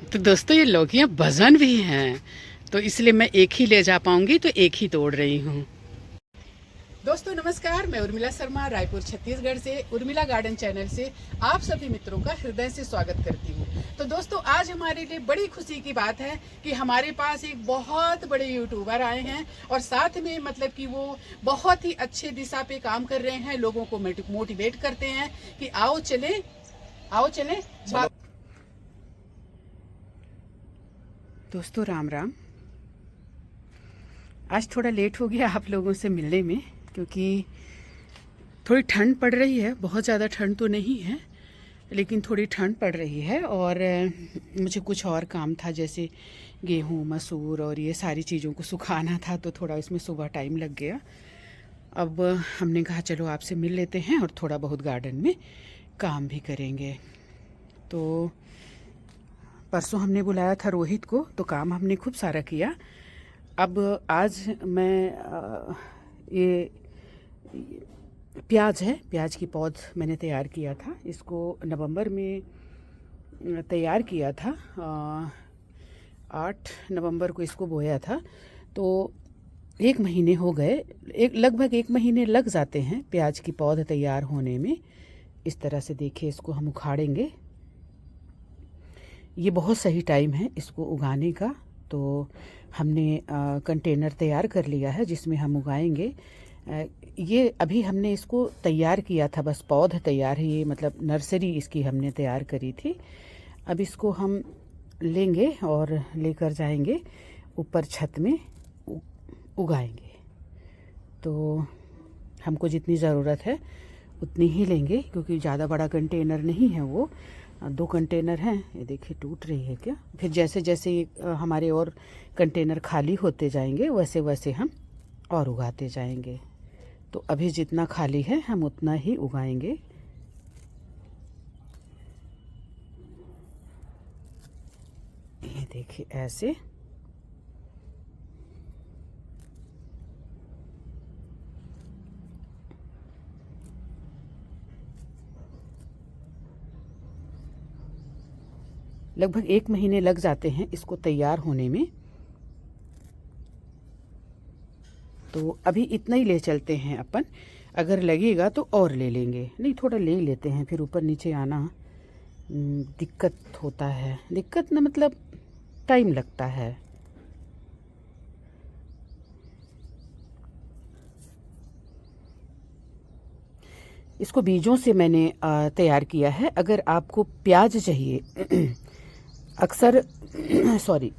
तो दोस्तों ये लौकियाँ वजन भी हैं, तो इसलिए मैं एक ही ले जा पाऊंगी, तो एक ही तोड़ रही हूँ। दोस्तों नमस्कार, मैं उर्मिला शर्मा रायपुर छत्तीसगढ़ से उर्मिला गार्डन चैनल से आप सभी मित्रों का हृदय से स्वागत करती हूँ। तो दोस्तों आज हमारे लिए बड़ी खुशी की बात है कि हमारे पास एक बहुत बड़े यूट्यूबर आए हैं और साथ में मतलब कि वो बहुत ही अच्छे दिशा पे काम कर रहे हैं, लोगों को मोटिवेट करते हैं कि आओ चलें। दोस्तों राम राम। आज थोड़ा लेट हो गया आप लोगों से मिलने में, क्योंकि थोड़ी ठंड पड़ रही है। बहुत ज़्यादा ठंड तो नहीं है, लेकिन थोड़ी ठंड पड़ रही है और मुझे कुछ और काम था, जैसे गेहूँ मसूर और ये सारी चीज़ों को सुखाना था, तो थोड़ा इसमें सुबह टाइम लग गया। अब हमने कहा चलो आपसे मिल लेते हैं और थोड़ा बहुत गार्डन में काम भी करेंगे। तो परसों हमने बुलाया था रोहित को, तो काम हमने खूब सारा किया। अब आज मैं ये प्याज है, प्याज की पौध मैंने तैयार किया था। इसको नवंबर में तैयार किया था, 8 नवंबर को इसको बोया था। तो 1 महीने हो गए, लगभग 1 महीने लग जाते हैं प्याज की पौध तैयार होने में। इस तरह से देखिए, इसको हम उखाड़ेंगे। ये बहुत सही टाइम है इसको उगाने का। तो हमने कंटेनर तैयार कर लिया है जिसमें हम उगाएंगे। ये अभी हमने इसको तैयार किया था, बस पौध तैयार है, ये मतलब नर्सरी इसकी हमने तैयार करी थी। अब इसको हम लेंगे और लेकर जाएंगे ऊपर छत में उगाएंगे। तो हमको जितनी ज़रूरत है उतनी ही लेंगे, क्योंकि ज़्यादा बड़ा कंटेनर नहीं है, वो 2 कंटेनर हैं। ये देखिए टूट रही है क्या। फिर जैसे जैसे हमारे और कंटेनर खाली होते जाएंगे वैसे वैसे हम और उगाते जाएंगे। तो अभी जितना खाली है हम उतना ही उगाएंगे। ये देखिए ऐसे। लगभग 1 महीने लग जाते हैं इसको तैयार होने में। तो अभी इतना ही ले चलते हैं अपन, अगर लगेगा तो और ले लेंगे। नहीं, थोड़ा ले लेते हैं, फिर ऊपर नीचे आना दिक्कत होता है। दिक्कत ना मतलब टाइम लगता है। इसको बीजों से मैंने तैयार किया है। अगर आपको प्याज चाहिए अक्सर सॉरी,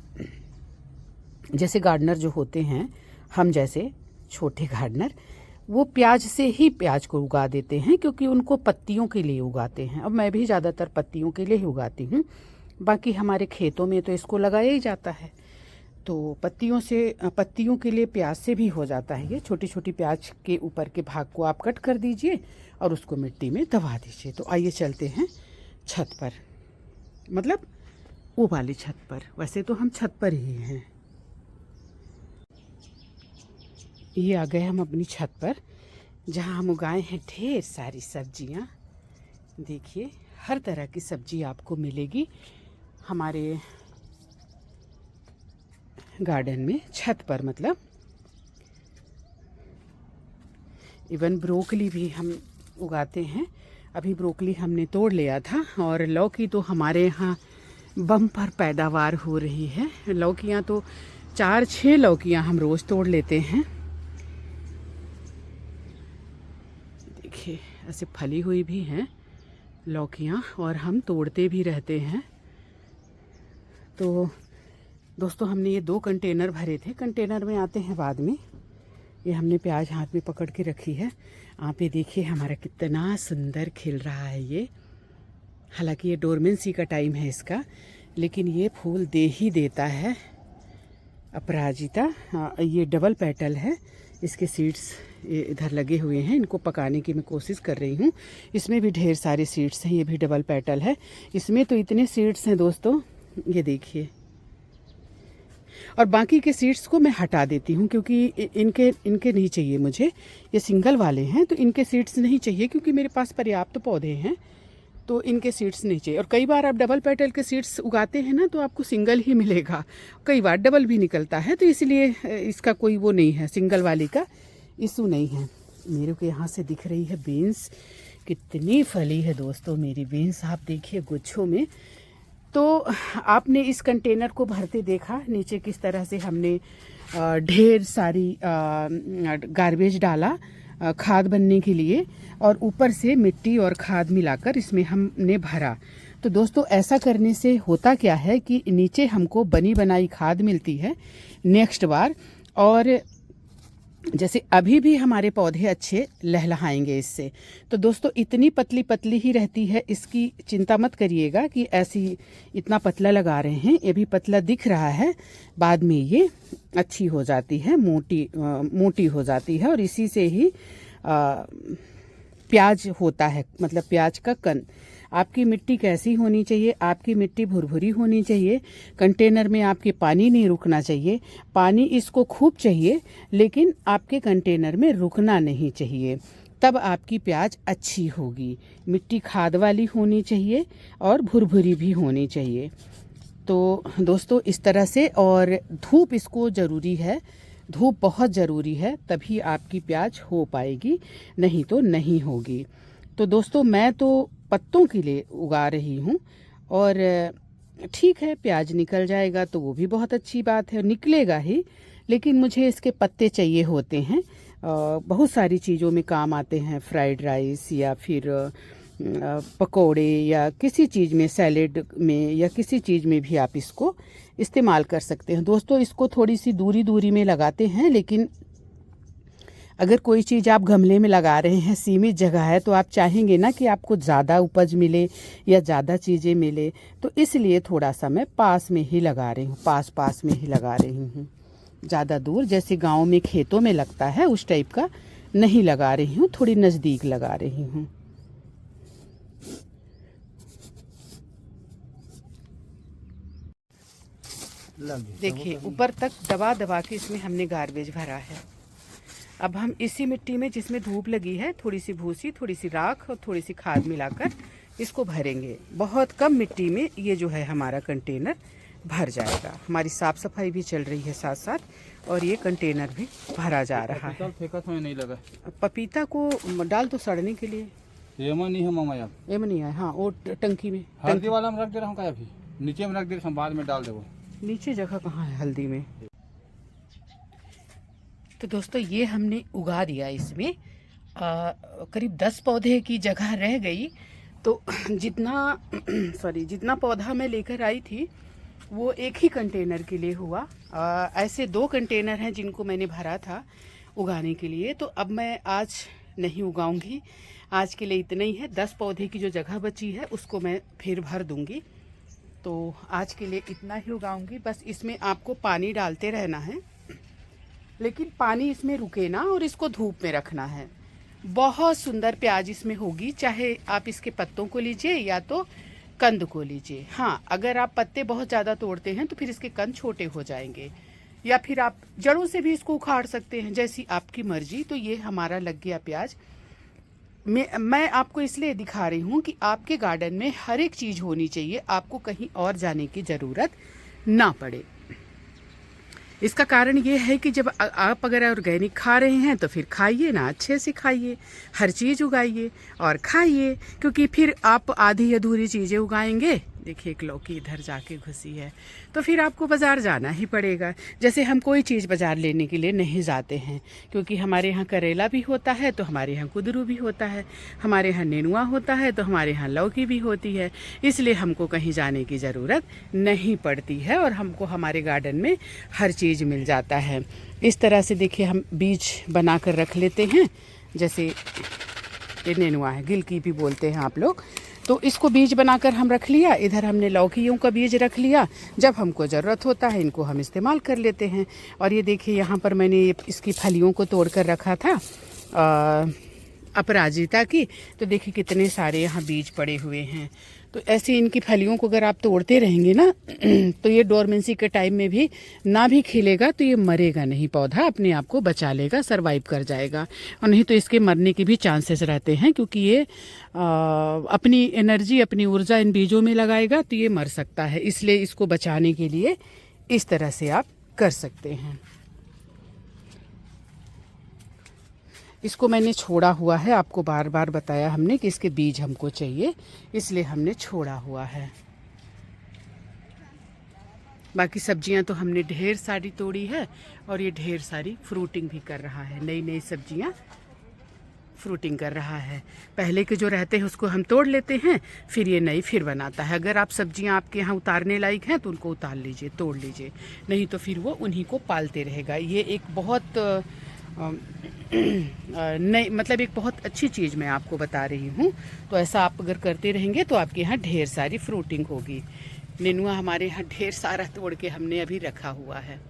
जैसे गार्डनर जो होते हैं, हम जैसे छोटे गार्डनर, वो प्याज से ही प्याज को उगा देते हैं, क्योंकि उनको पत्तियों के लिए उगाते हैं। अब मैं भी ज़्यादातर पत्तियों के लिए ही उगाती हूँ। बाकी हमारे खेतों में तो इसको लगाया ही जाता है, तो पत्तियों के लिए प्याज से भी हो जाता है। ये छोटी छोटी प्याज के ऊपर के भाग को आप कट कर दीजिए और उसको मिट्टी में दबा दीजिए। तो आइए चलते हैं छत पर, मतलब वो वाली छत पर। वैसे तो हम छत पर ही हैं। ये आ गए हम अपनी छत पर, जहाँ हम उगाए हैं ढेर सारी सब्जियाँ। देखिए हर तरह की सब्जी आपको मिलेगी हमारे गार्डन में, छत पर मतलब। इवन ब्रोकली भी हम उगाते हैं। अभी ब्रोकली हमने तोड़ लिया था, और लौकी तो हमारे यहाँ बम्पर पैदावार हो रही है। लौकियाँ तो 4-6 लौकियाँ हम रोज़ तोड़ लेते हैं। देखिए ऐसे फली हुई भी हैं लौकियाँ, और हम तोड़ते भी रहते हैं। तो दोस्तों हमने ये 2 कंटेनर भरे थे, कंटेनर में आते हैं बाद में। ये हमने प्याज हाथ में पकड़ के रखी है। आप ये देखिए हमारा कितना सुंदर खिल रहा है ये। हालांकि ये डोरमेंसी का टाइम है इसका, लेकिन ये फूल दे ही देता है। अपराजिता, ये डबल पेटल है। इसके सीड्स इधर लगे हुए हैं, इनको पकाने की मैं कोशिश कर रही हूँ। इसमें भी ढेर सारे सीड्स हैं। ये भी डबल पेटल है। इसमें तो इतने सीड्स हैं दोस्तों, ये देखिए। और बाकी के सीड्स को मैं हटा देती हूँ, क्योंकि इनके नहीं चाहिए मुझे। ये सिंगल वाले हैं तो इनके सीड्स नहीं चाहिए, क्योंकि मेरे पास पर्याप्त पौधे हैं। तो इनके सीड्स नहीं चाहिए। और कई बार आप डबल पेटल के सीड्स उगाते हैं ना तो आपको सिंगल ही मिलेगा, कई बार डबल भी निकलता है, तो इसलिए इसका कोई वो नहीं है, सिंगल वाली का इशू नहीं है। मेरे को यहाँ से दिख रही है बीन्स, कितनी फली है दोस्तों मेरी बीन्स, आप देखिए गुच्छों में। तो आपने इस कंटेनर को भरते देखा, नीचे किस तरह से हमने ढेर सारी गार्बेज डाला खाद बनने के लिए, और ऊपर से मिट्टी और खाद मिलाकर इसमें हमने भरा। तो दोस्तों ऐसा करने से होता क्या है कि नीचे हमको बनी बनाई खाद मिलती है नेक्स्ट बार, और जैसे अभी भी हमारे पौधे अच्छे लहलहाएंगे इससे। तो दोस्तों इतनी पतली पतली ही रहती है, इसकी चिंता मत करिएगा कि ऐसी इतना पतला लगा रहे हैं, ये भी पतला दिख रहा है, बाद में ये अच्छी हो जाती है, मोटी हो जाती है, और इसी से ही प्याज होता है, मतलब प्याज का कंद। आपकी मिट्टी कैसी होनी चाहिए, आपकी मिट्टी भुरभुरी होनी चाहिए, कंटेनर में आपके पानी नहीं रुकना चाहिए, पानी इसको खूब चाहिए लेकिन आपके कंटेनर में रुकना नहीं चाहिए, तब आपकी प्याज अच्छी होगी। मिट्टी खाद वाली होनी चाहिए और भुरभुरी भी होनी चाहिए। तो दोस्तों इस तरह से, और धूप इसको ज़रूरी है, धूप बहुत ज़रूरी है, तभी आपकी प्याज हो पाएगी, नहीं तो नहीं होगी। तो दोस्तों मैं तो पत्तों के लिए उगा रही हूँ, और ठीक है प्याज निकल जाएगा तो वो भी बहुत अच्छी बात है, निकलेगा ही, लेकिन मुझे इसके पत्ते चाहिए होते हैं, बहुत सारी चीज़ों में काम आते हैं, फ्राइड राइस या फिर पकोड़े या किसी चीज़ में, सैलेड में या किसी चीज़ में भी आप इसको इस्तेमाल कर सकते हैं। दोस्तों इसको थोड़ी सी दूरी दूरी में लगाते हैं, लेकिन अगर कोई चीज़ आप गमले में लगा रहे हैं, सीमित जगह है, तो आप चाहेंगे ना कि आपको ज़्यादा उपज मिले या ज़्यादा चीज़ें मिले, तो इसलिए थोड़ा सा मैं पास में ही लगा रही हूँ, पास में ही लगा रही हूँ, ज़्यादा दूर जैसे गांव में खेतों में लगता है उस टाइप का नहीं लगा रही हूँ, थोड़ी नज़दीक लगा रही हूँ। देखिए ऊपर तक दबा दबा के इसमें हमने गार्बेज भरा है। अब हम इसी मिट्टी में जिसमें धूप लगी है, थोड़ी सी भूसी, थोड़ी सी राख और थोड़ी सी खाद मिलाकर इसको भरेंगे। बहुत कम मिट्टी में ये जो है हमारा कंटेनर भर जाएगा। हमारी साफ सफाई भी चल रही है साथ साथ, और ये कंटेनर भी भरा जा रहा है। फेंका तो नहीं लगा, पपीता को डाल तो सड़ने के लिए, एमा नहीं है मामा यार, एम नहीं है। हाँ वो टंकी में, हल्दी वाला में रख दे रहा हूँ, क्या अभी नीचे में रख दे रहा हूँ, बाद में डाल दे। वो नीचे जगह कहाँ है हल्दी में। तो दोस्तों ये हमने उगा दिया, इसमें करीब 10 पौधे की जगह रह गई। तो जितना पौधा मैं लेकर आई थी वो एक ही कंटेनर के लिए हुआ। ऐसे 2 कंटेनर हैं जिनको मैंने भरा था उगाने के लिए। तो अब मैं आज नहीं उगाऊंगी, आज के लिए इतना ही है। 10 पौधे की जो जगह बची है उसको मैं फिर भर दूंगी। तो आज के लिए इतना ही उगाऊंगी। बस इसमें आपको पानी डालते रहना है, लेकिन पानी इसमें रुके ना, और इसको धूप में रखना है। बहुत सुंदर प्याज इसमें होगी, चाहे आप इसके पत्तों को लीजिए या तो कंद को लीजिए। हाँ अगर आप पत्ते बहुत ज़्यादा तोड़ते हैं तो फिर इसके कंद छोटे हो जाएंगे, या फिर आप जड़ों से भी इसको उखाड़ सकते हैं, जैसी आपकी मर्जी। तो ये हमारा लग गया प्याज। मैं आपको इसलिए दिखा रही हूँ कि आपके गार्डन में हर एक चीज़ होनी चाहिए, आपको कहीं और जाने की ज़रूरत ना पड़े। इसका कारण ये है कि जब आप अगर ऑर्गेनिक खा रहे हैं तो फिर खाइए ना, अच्छे से खाइए, हर चीज़ उगाइए और खाइए, क्योंकि फिर आप आधी अधूरी चीज़ें उगाएंगे। देखिए एक लौकी इधर जाके घुसी है, तो फिर आपको बाज़ार जाना ही पड़ेगा। जैसे हम कोई चीज़ बाज़ार लेने के लिए नहीं जाते हैं, क्योंकि हमारे यहाँ करेला भी होता है तो हमारे यहाँ कुदरू भी होता है, हमारे यहाँ नेनुआ होता है तो हमारे यहाँ लौकी भी होती है, इसलिए हमको कहीं जाने की ज़रूरत नहीं पड़ती है, और हमको हमारे गार्डन में हर चीज़ मिल जाता है। इस तरह से देखिए हम बीज बना कर रख लेते हैं। जैसे ये नेनुआ है, गिलकी भी बोलते हैं आप लोग, तो इसको बीज बनाकर हम रख लिया। इधर हमने लौकियों का बीज रख लिया, जब हमको ज़रूरत होता है इनको हम इस्तेमाल कर लेते हैं। और ये देखिए यहाँ पर मैंने इसकी फलियों को तोड़ कर रखा था अपराजिता की, तो देखिए कितने सारे यहाँ बीज पड़े हुए हैं। तो ऐसे इनकी फलियों को अगर आप तोड़ते रहेंगे ना तो ये डोरमेंसी के टाइम में भी ना भी खिलेगा तो ये मरेगा नहीं, पौधा अपने आप को बचा लेगा, सरवाइव कर जाएगा। और नहीं तो इसके मरने के भी चांसेस रहते हैं, क्योंकि ये अपनी एनर्जी, अपनी ऊर्जा इन बीजों में लगाएगा तो ये मर सकता है। इसलिए इसको बचाने के लिए इस तरह से आप कर सकते हैं। इसको मैंने छोड़ा हुआ है, आपको बार बार बताया हमने कि इसके बीज हमको चाहिए, इसलिए हमने छोड़ा हुआ है। बाकी सब्जियां तो हमने ढेर सारी तोड़ी है और ये ढेर सारी फ्रूटिंग भी कर रहा है, नई नई सब्जियां फ्रूटिंग कर रहा है। पहले के जो रहते हैं उसको हम तोड़ लेते हैं, फिर ये नई फिर बनाता है। अगर आप सब्जियां आपके यहाँ उतारने लायक हैं तो उनको उतार लीजिए, तोड़ लीजिए, नहीं तो फिर वो उन्हीं को पालते रहेगा। ये एक बहुत नहीं, मतलब एक बहुत अच्छी चीज़ मैं आपको बता रही हूँ। तो ऐसा आप अगर करते रहेंगे तो आपके यहाँ ढेर सारी फ्रूटिंग होगी। नेनुआ हमारे यहाँ ढेर सारा तोड़ के हमने अभी रखा हुआ है,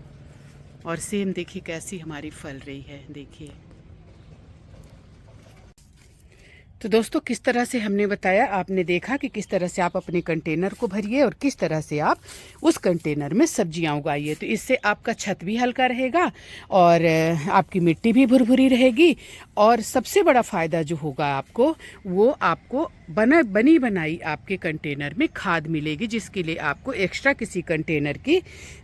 और सेम देखिए कैसी हमारी फल रही है, देखिए। तो दोस्तों किस तरह से हमने बताया, आपने देखा कि किस तरह से आप अपने कंटेनर को भरिए और किस तरह से आप उस कंटेनर में सब्जियां उगाइए। तो इससे आपका छत भी हल्का रहेगा और आपकी मिट्टी भी भुरभुरी रहेगी, और सबसे बड़ा फ़ायदा जो होगा आपको, वो आपको बनी बनाई आपके कंटेनर में खाद मिलेगी, जिसके लिए आपको एक्स्ट्रा किसी कंटेनर की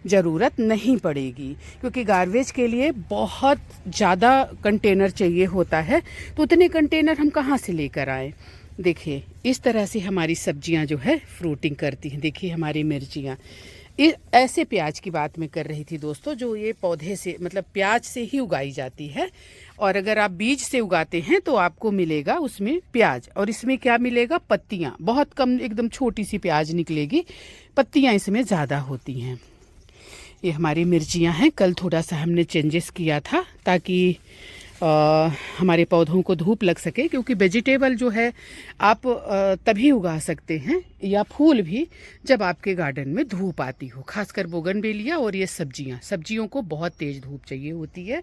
ज़रूरत नहीं पड़ेगी। क्योंकि गार्बेज के लिए बहुत ज़्यादा कंटेनर चाहिए होता है, तो उतने कंटेनर हम कहाँ से लेकर आए। देखिए इस तरह से हमारी सब्जियां जो है फ्रूटिंग करती हैं। देखिए हमारी मिर्चियाँ, ऐसे प्याज की बात मैं कर रही थी दोस्तों, जो ये पौधे से, मतलब प्याज से ही उगाई जाती है। और अगर आप बीज से उगाते हैं तो आपको मिलेगा उसमें प्याज, और इसमें क्या मिलेगा, पत्तियां। बहुत कम, एकदम छोटी सी प्याज निकलेगी, पत्तियां इसमें ज़्यादा होती हैं। ये हमारी मिर्चियां हैं। कल थोड़ा सा हमने चेंजेस किया था ताकि हमारे पौधों को धूप लग सके, क्योंकि वेजिटेबल जो है आप तभी उगा सकते हैं, या फूल भी, जब आपके गार्डन में धूप आती हो। खासकर बोगनवेलिया और ये सब्जियों को बहुत तेज़ धूप चाहिए होती है,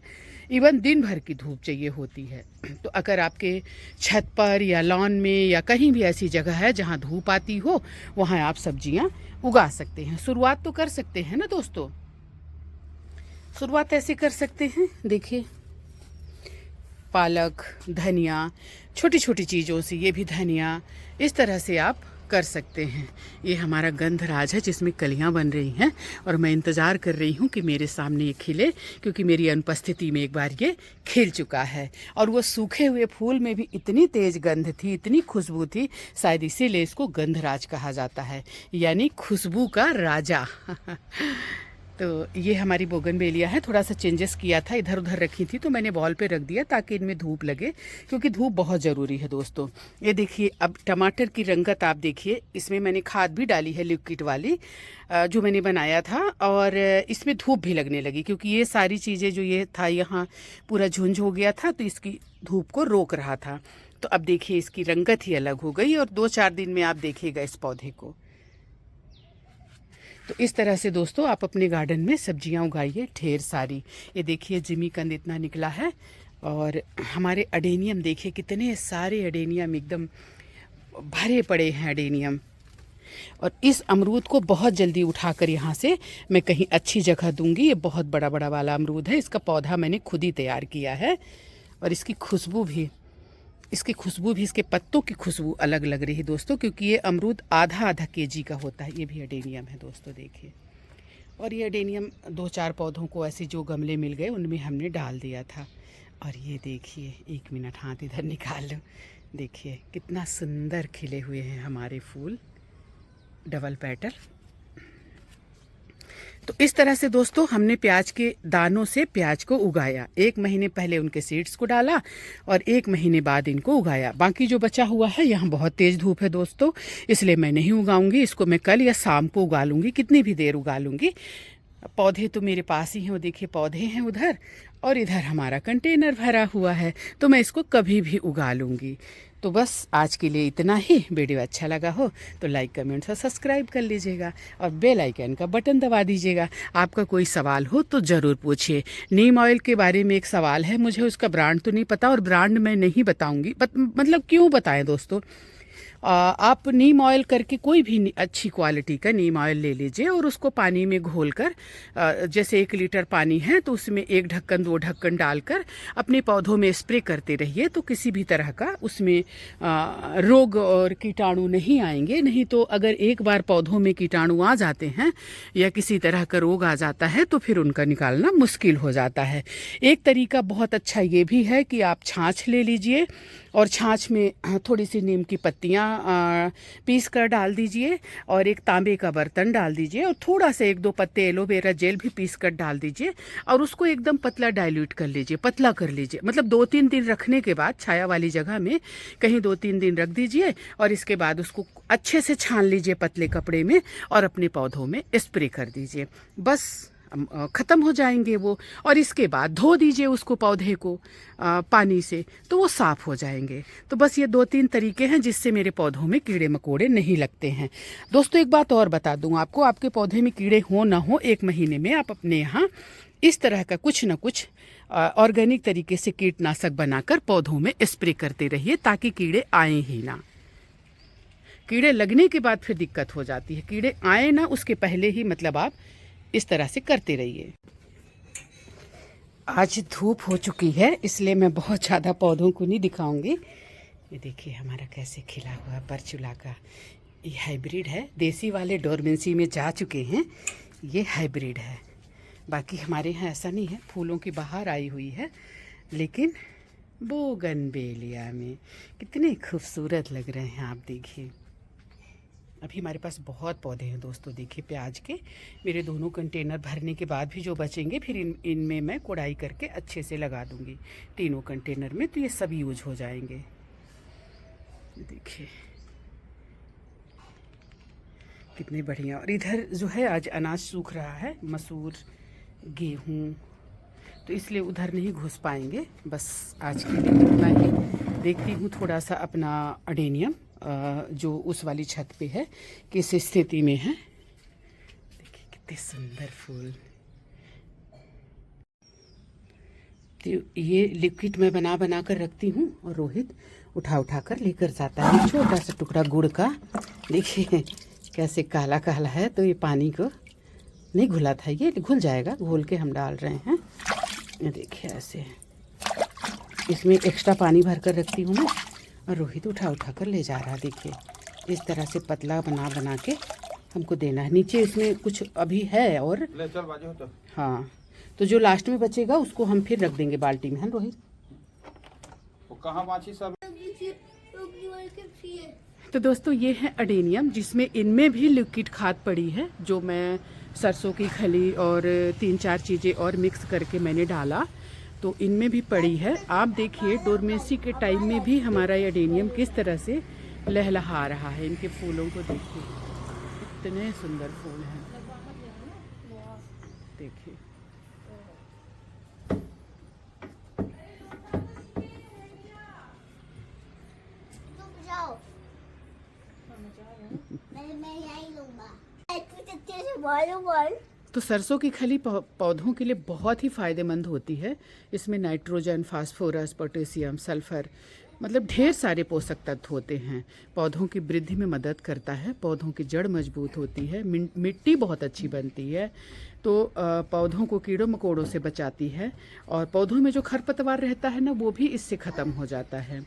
इवन दिन भर की धूप चाहिए होती है। तो अगर आपके छत पर या लॉन में या कहीं भी ऐसी जगह है जहाँ धूप आती हो, वहाँ आप सब्जियाँ उगा सकते हैं। शुरुआत तो कर सकते हैं ना दोस्तों, शुरुआत ऐसे कर सकते हैं। देखिए पालक, धनिया, छोटी छोटी चीज़ों से, ये भी धनिया, इस तरह से आप कर सकते हैं। ये हमारा गंधराज है जिसमें कलियां बन रही हैं, और मैं इंतज़ार कर रही हूँ कि मेरे सामने ये खिले, क्योंकि मेरी अनुपस्थिति में एक बार ये खिल चुका है। और वो सूखे हुए फूल में भी इतनी तेज़ गंध थी, इतनी खुशबू थी, शायद इसीलिए इसको गंधराज कहा जाता है, यानी खुशबू का राजा। तो ये हमारी बोगनवेलिया है। थोड़ा सा चेंजेस किया था, इधर उधर रखी थी तो मैंने वॉल पे रख दिया ताकि इनमें धूप लगे, क्योंकि धूप बहुत ज़रूरी है दोस्तों। ये देखिए अब टमाटर की रंगत आप देखिए, इसमें मैंने खाद भी डाली है लिक्विड वाली, जो मैंने बनाया था, और इसमें धूप भी लगने लगी, क्योंकि ये सारी चीज़ें जो ये था यहाँ पूरा झुंझ हो गया था, तो इसकी धूप को रोक रहा था। तो अब देखिए इसकी रंगत ही अलग हो गई, और 2-4 दिन में आप देखिएगा इस पौधे को। तो इस तरह से दोस्तों आप अपने गार्डन में सब्जियां उगाइए ढेर सारी। ये देखिए जिमीकंद इतना निकला है, और हमारे अडेनियम देखिए कितने सारे अडेनियम एकदम भरे पड़े हैं अडेनियम। और इस अमरूद को बहुत जल्दी उठाकर यहाँ से मैं कहीं अच्छी जगह दूंगी। ये बहुत बड़ा बड़ा वाला अमरूद है, इसका पौधा मैंने खुद ही तैयार किया है, और इसकी खुशबू भी, इसके पत्तों की खुशबू अलग लग रही है दोस्तों, क्योंकि ये अमरूद आधा केजी का होता है। ये भी अडेनियम है दोस्तों देखिए, और ये अडेनियम 2-4 पौधों को ऐसे जो गमले मिल गए उनमें हमने डाल दिया था। और ये देखिए, 1 मिनट हाथ इधर निकाल लो, देखिए कितना सुंदर खिले हुए हैं हमारे फूल, डबल पेटल। तो इस तरह से दोस्तों हमने प्याज के दानों से प्याज को उगाया। 1 महीने पहले उनके सीड्स को डाला और 1 महीने बाद इनको उगाया। बाकी जो बचा हुआ है, यहाँ बहुत तेज़ धूप है दोस्तों, इसलिए मैं नहीं उगाऊंगी इसको। मैं कल या शाम को उगा लूँगी, कितनी भी देर उगा लूँगी। पौधे तो मेरे पास ही हैं, वो देखिए पौधे हैं उधर, और इधर हमारा कंटेनर भरा हुआ है, तो मैं इसको कभी भी उगा लूँगी। तो बस आज के लिए इतना ही। वीडियो अच्छा लगा हो तो लाइक, कमेंट और सब्सक्राइब कर लीजिएगा, और बेल आइकन का बटन दबा दीजिएगा। आपका कोई सवाल हो तो ज़रूर पूछिए। नीम ऑयल के बारे में एक सवाल है, मुझे उसका ब्रांड तो नहीं पता, और ब्रांड मैं नहीं बताऊंगी, मतलब क्यों बताएं दोस्तों, आप नीम ऑयल करके कोई भी अच्छी क्वालिटी का नीम ऑयल ले लीजिए और उसको पानी में घोलकर जैसे 1 लीटर पानी है तो उसमें 1 ढक्कन 2 ढक्कन डालकर अपने पौधों में स्प्रे करते रहिए, तो किसी भी तरह का उसमें रोग और कीटाणु नहीं आएंगे। नहीं तो अगर एक बार पौधों में कीटाणु आ जाते हैं या किसी तरह का रोग आ जाता है तो फिर उनका निकालना मुश्किल हो जाता है। एक तरीका बहुत अच्छा ये भी है कि आप छाछ ले लीजिए और छाछ में थोड़ी सी नीम की पत्तियाँ पीस कर डाल दीजिए और एक तांबे का बर्तन डाल दीजिए और थोड़ा सा 1-2 पत्ते एलोवेरा जेल भी पीस कर डाल दीजिए और उसको एकदम पतला डाइल्यूट कर लीजिए, पतला कर लीजिए। मतलब 2-3 दिन रखने के बाद छाया वाली जगह में कहीं 2-3 दिन रख दीजिए और इसके बाद उसको अच्छे से छान लीजिए पतले कपड़े में और अपने पौधों में स्प्रे कर दीजिए। बस ख़त्म हो जाएंगे वो। और इसके बाद धो दीजिए उसको, पौधे को पानी से, तो वो साफ़ हो जाएंगे। तो बस ये 2-3 तरीके हैं जिससे मेरे पौधों में कीड़े मकोड़े नहीं लगते हैं। दोस्तों एक बात और बता दूं आपको, आपके पौधे में कीड़े हो ना हो 1 महीने में आप अपने यहाँ इस तरह का कुछ ना कुछ ऑर्गेनिक तरीके से कीटनाशक बनाकर पौधों में स्प्रे करते रहिए ताकि कीड़े आए ही ना। कीड़े लगने के बाद फिर दिक्कत हो जाती है, कीड़े आए ना उसके पहले ही मतलब आप इस तरह से करते रहिए। आज धूप हो चुकी है इसलिए मैं बहुत ज़्यादा पौधों को नहीं दिखाऊंगी। ये देखिए हमारा कैसे खिला हुआ परचुला का, ये हाइब्रिड है। देसी वाले डोरमेंसी में जा चुके हैं, ये हाइब्रिड है। बाकी हमारे यहाँ ऐसा नहीं है, फूलों की बहार आई हुई है। लेकिन बोगनवेलिया में कितने खूबसूरत लग रहे हैं आप देखिए। अभी हमारे पास बहुत पौधे हैं दोस्तों, देखिए प्याज के। मेरे दोनों कंटेनर भरने के बाद भी जो बचेंगे फिर इनमें मैं कोड़ाई करके अच्छे से लगा दूंगी तीनों कंटेनर में, तो ये सब यूज हो जाएंगे। देखिए कितने बढ़िया। और इधर जो है आज अनाज सूख रहा है, मसूर गेहूँ, तो इसलिए उधर नहीं घुस पाएंगे। बस आज के लिए इतना ही। देखती हूँ थोड़ा सा अपना अडेनियम जो उस वाली छत पे है किस स्थिति में है। देखिए कितने सुंदर फूल। तो ये लिक्विड मैं बना बना कर रखती हूँ और रोहित उठा उठा कर लेकर जाता है। छोटा सा टुकड़ा गुड़ का, देखिए कैसे काला काला है। तो ये पानी को नहीं घुला था, ये घुल जाएगा, घोल के हम डाल रहे हैं। ये देखिए ऐसे इसमें एक्स्ट्रा पानी भर कर रखती हूँ मैं और रोहित उठा उठा कर ले जा रहा है। देखिए इस तरह से पतला बना बना के हमको देना है। नीचे इसमें कुछ अभी है और ले चल बाजू तो। हाँ, तो जो लास्ट में बचेगा उसको हम फिर रख देंगे बाल्टी में, है रोहित। वो कहाँ बाची सब। तो दोस्तों ये है अडेनियम, जिसमें इनमें भी लिक्विड खाद पड़ी है जो मैं सरसों की खली और 3-4 चीज़ें और मिक्स करके मैंने डाला, तो इनमें भी पड़ी है। आप देखिए डोरमेंसी के टाइम में भी हमारा ये अडेनियम किस तरह से लहलहा रहा है। इनके फूलों को देखिए, इतने सुंदर फूल हैं, देखिए। तो सरसों की खली पौधों के लिए बहुत ही फायदेमंद होती है। इसमें नाइट्रोजन, फास्फोरस, पोटेशियम, सल्फर, मतलब ढेर सारे पोषक तत्व होते हैं। पौधों की वृद्धि में मदद करता है, पौधों की जड़ मजबूत होती है, मिट्टी बहुत अच्छी बनती है, तो पौधों को कीड़ों मकोड़ों से बचाती है और पौधों में जो खरपतवार रहता है ना वो भी इससे ख़त्म हो जाता है।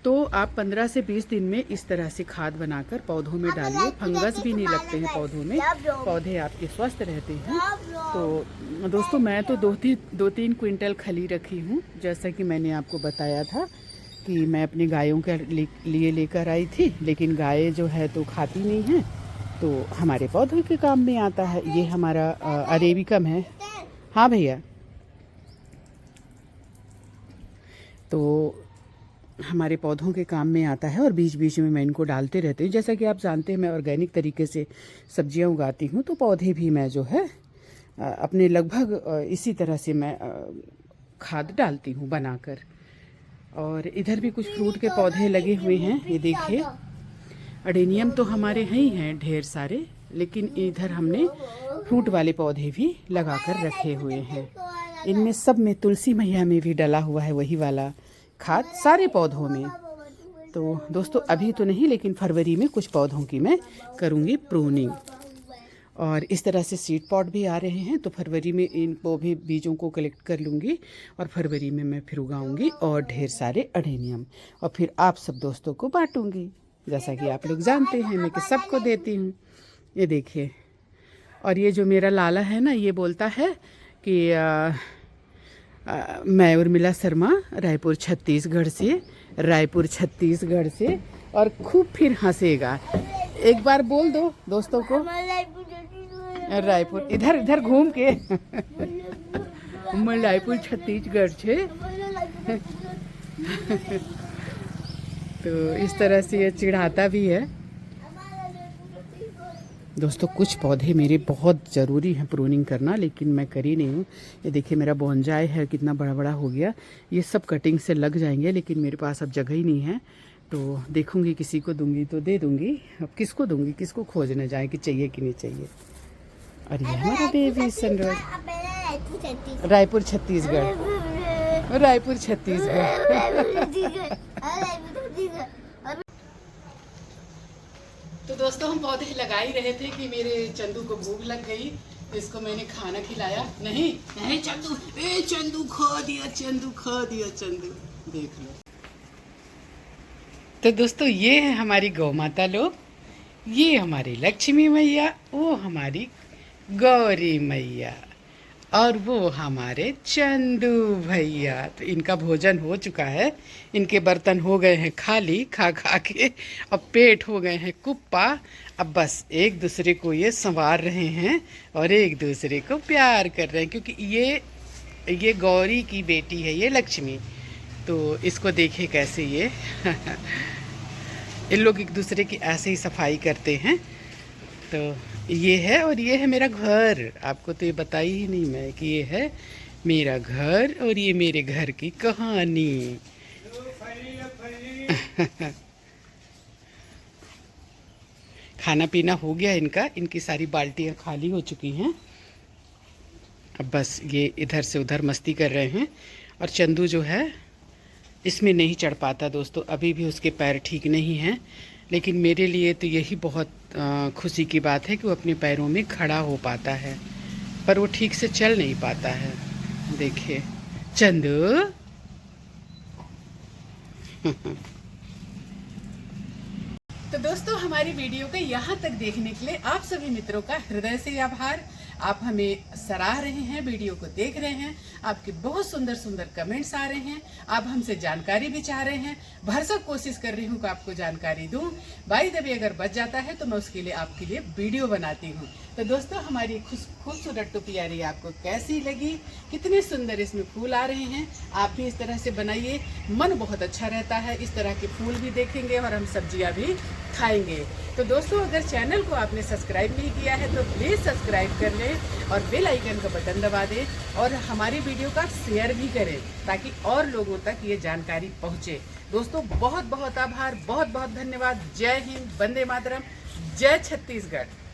तो आप 15 से 20 दिन में इस तरह से खाद बनाकर पौधों में डालिए। फंगस भी नहीं लगते हैं पौधों में, पौधे आपके स्वस्थ रहते हैं। तो दोस्तों मैं तो 2-3 क्विंटल खली रखी हूँ, जैसा कि मैंने आपको बताया था कि मैं अपनी गायों के लिए लेकर आई थी, लेकिन गाय जो है तो खाती नहीं है, तो हमारे पौधों के काम में आता है। ये हमारा अरेबिकम है। हाँ भैया, तो हमारे पौधों के काम में आता है और बीच बीच में मैं इनको डालते रहती हूँ। जैसा कि आप जानते हैं मैं ऑर्गेनिक तरीके से सब्जियां उगाती हूँ, तो पौधे भी मैं जो है अपने लगभग इसी तरह से मैं खाद डालती हूँ बनाकर। और इधर भी कुछ फ्रूट के पौधे लगे हुए हैं। ये देखिए अडेनियम तो हमारे ही हैं ढेर सारे, लेकिन इधर हमने फ्रूट वाले पौधे भी लगा कर रखे हुए हैं। इनमें सब में तुलसी मैया में भी डला हुआ है वही वाला खाद, सारे पौधों में। तो दोस्तों अभी तो नहीं, लेकिन फरवरी में कुछ पौधों की मैं करूँगी प्रूनिंग। और इस तरह से सीड पॉट भी आ रहे हैं, तो फरवरी में इनको भी बीजों को कलेक्ट कर लूँगी और फरवरी में मैं फिर उगाऊँगी और ढेर सारे अडेनियम, और फिर आप सब दोस्तों को बांटूँगी। जैसा कि आप लोग जानते हैं मैं कि सबको देती हूँ। ये देखिए, और ये जो मेरा लाला है ना, ये बोलता है कि मैं उर्मिला शर्मा रायपुर छत्तीसगढ़ से, और खूब फिर हंसेगा। एक बार बोल दो दोस्तों को, रायपुर इधर घूम के मैं रायपुर छत्तीसगढ़ से। तो इस तरह से ये चिढ़ाता भी है। दोस्तों कुछ पौधे मेरे बहुत ज़रूरी हैं प्रूनिंग करना, लेकिन मैं करी नहीं हूँ। ये देखिए मेरा बोनजाई है, कितना बड़ा बड़ा हो गया। ये सब कटिंग से लग जाएंगे, लेकिन मेरे पास अब जगह ही नहीं है। तो देखूंगी, किसी को दूंगी तो दे दूंगी। अब किसको दूंगी, किसको खोजने जाए कि चाहिए कि नहीं चाहिए। और ये हमारा बेबी सनराइज, रायपुर छत्तीसगढ़। तो दोस्तों हम पौधे लगा ही रहे थे कि मेरे चंदू को भूख लग गई, तो इसको मैंने खाना खिलाया। नहीं चंदू, चंदू खा दिया, चंदू देख लो। तो दोस्तों ये है हमारी गौ माता लोग, ये हमारी लक्ष्मी मैया, वो हमारी गौरी मैया, और वो हमारे चंदू भैया। तो इनका भोजन हो चुका है, इनके बर्तन हो गए हैं खाली खा के, अब पेट हो गए हैं कुप्पा। अब बस एक दूसरे को ये संवार रहे हैं और एक दूसरे को प्यार कर रहे हैं, क्योंकि ये गौरी की बेटी है, ये लक्ष्मी। तो इसको देखे कैसे ये इन लोग एक दूसरे की ऐसे ही सफाई करते हैं। तो ये है, और ये है मेरा घर। आपको तो ये बताई ही नहीं मैं कि ये है मेरा घर, और ये मेरे घर की कहानी। खाना पीना हो गया इनका, इनकी सारी बाल्टियाँ खाली हो चुकी हैं। अब बस ये इधर से उधर मस्ती कर रहे हैं। और चंदू जो है इसमें नहीं चढ़ पाता दोस्तों, अभी भी उसके पैर ठीक नहीं हैं। लेकिन मेरे लिए तो यही बहुत खुशी की बात है कि वो अपने पैरों में खड़ा हो पाता है, पर वो ठीक से चल नहीं पाता है। देखिए चंदू तो दोस्तों हमारी वीडियो को यहाँ तक देखने के लिए आप सभी मित्रों का हृदय से आभार। आप हमें सराह रहे हैं, वीडियो को देख रहे हैं, आपके बहुत सुंदर सुंदर कमेंट्स आ रहे हैं, आप हमसे जानकारी भी चाह रहे हैं। भरसक कोशिश कर रही हूँ कि आपको जानकारी दूँ। बाई द वे अगर बच जाता है तो मैं उसके लिए आपके लिए वीडियो बनाती हूँ। तो दोस्तों हमारी खूबसूरत टोपियारी आपको कैसी लगी, कितने सुंदर इसमें फूल आ रहे हैं। आप भी इस तरह से बनाइए, मन बहुत अच्छा रहता है। इस तरह के फूल भी देखेंगे और हम सब्जियां भी खाएंगे। तो दोस्तों अगर चैनल को आपने सब्सक्राइब नहीं किया है तो प्लीज़ सब्सक्राइब कर लें और बेल आइकन का बटन दबा दें, और हमारी वीडियो का शेयर भी करें ताकि और लोगों तक ये जानकारी पहुँचे। दोस्तों बहुत बहुत आभार, बहुत बहुत धन्यवाद। जय हिंद, वंदे मातरम, जय छत्तीसगढ़।